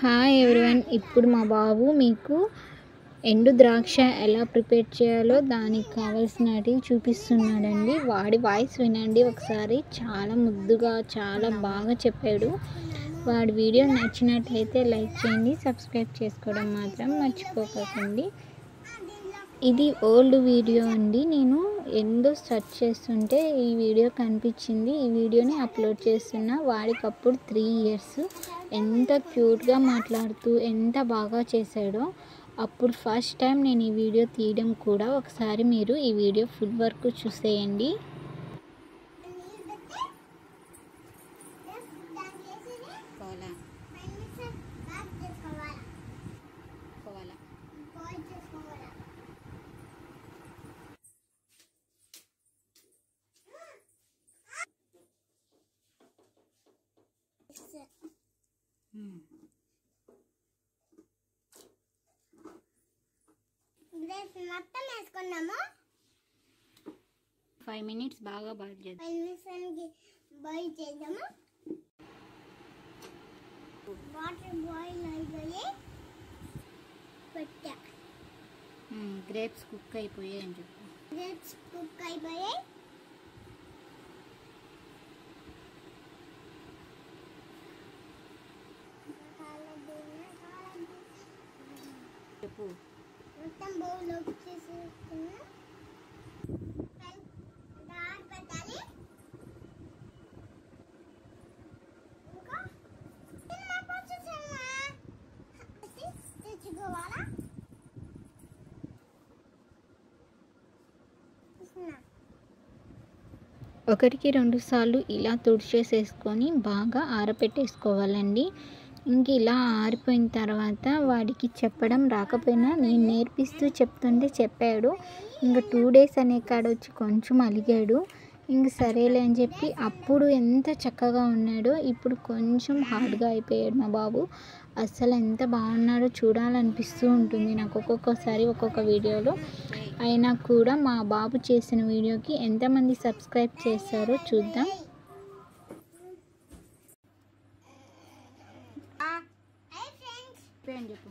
Hi everyone, ఇప్పుడు మా బాబు మీకు ఎండు ద్రాక్ష ఎలా ప్రిపేర్ చేయాలో దానికి కావాల్సినవి చూపిస్తున్నాడండి. వాడి వాయిస్ వినండి ఒకసారి. చాలా ముద్దుగా చాలా బాగా చెప్పాడు. వాడి వీడియో నచ్చినట్లయితే లైక్ చేయండి, సబ్స్క్రైబ్ చేసుకోవడం మాత్రం మర్చిపోకండి. ఇది ఓల్డ్ వీడియో అండి. నేను ఎందో సెర్చ్ చేస్తుంటే ఈ వీడియో కనిపించింది. ఈ వీడియోని అప్లోడ్ చేస్తున్నా. వాడికి అప్పుడు 3 years. ఎంత క్యూట్గా మాట్లాడుతూ ఎంత బాగా చేశాడో. అప్పుడు ఫస్ట్ టైం నేను ఈ వీడియో తీయడం కూడా. ఒకసారి మీరు ఈ వీడియో ఫుల్ వరకు చూసేయండి. మొత్తం వేసుకున్నాము. 5 minutes బాగా బాయిల్ చేద్దాం. 5 నిమిషాలకి బాయిల్ చేద్దాము. వాటర్ బాయిల్ అయిపోయి పెట్టా. గ్రేప్స్ కుక్ అయిపోయాయి అని చెప్పు. గ్రేప్స్ కుక్ అయిపోయాయి. చెప్పు. మొత్తం బౌల్ వచ్చేసేస్తున్నా. దాని పెట్టాలి. ఇంకా చిన్న పొచ్చేసమ్మా తెచ్చుకోవాలా? ఒకటికి 2 సార్లు ఇలా తుడిచేసేసుకొని బాగా ఆరపెట్టేసుకోవాలండి. ఇంక ఇలా ఆరిపోయిన తర్వాత వాడికి చెప్పడం రాకపోయినా నేను నేర్పిస్తూ చెప్తుంటే చెప్పాడు. ఇంకా 2 days అనే కాడ వచ్చి కొంచెం అలిగాడు. ఇంక సరేలే అని చెప్పి అప్పుడు ఎంత చక్కగా ఉన్నాడో ఇప్పుడు కొంచెం హార్డ్గా అయిపోయాడు మా బాబు. అస్సలు ఎంత బాగున్నాడో చూడాలనిపిస్తూ ఉంటుంది నాకు ఒక్కొక్కసారి ఒక్కొక్క వీడియోలో. అయినా కూడా మా బాబు చేసిన వీడియోకి ఎంతమంది సబ్స్క్రైబ్ చేస్తారో చూద్దాం. చెప్పు.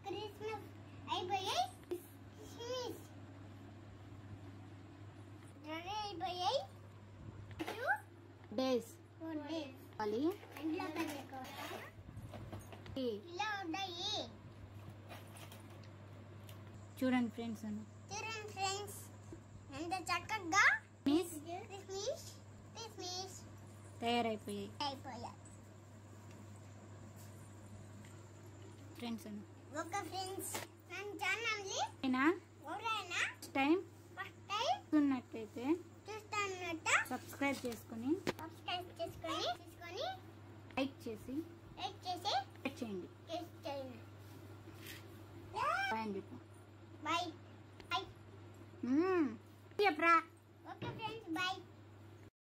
క్రిస్మస్ అయిపోయాయి. అయిపోయాయి. 2 days ఇంట్లో ఇలా ఉన్నాయి. చూడండి ఫ్రెండ్స్, ఎంత చక్కగా తయారైపోయాయి ఫ్రెండ్స్. ఒక ఫ్రెండ్స్ మన ఛానల్ని ఎవరైనా ఫస్ట్ టైం చూస్తున్నట్లయితే సబ్స్క్రైబ్ చేసుకొని లైక్ చేసి చేయండి. బాయ్ అని చెప్పు. బాయ్. చెప్పరా. Okay friends, bye.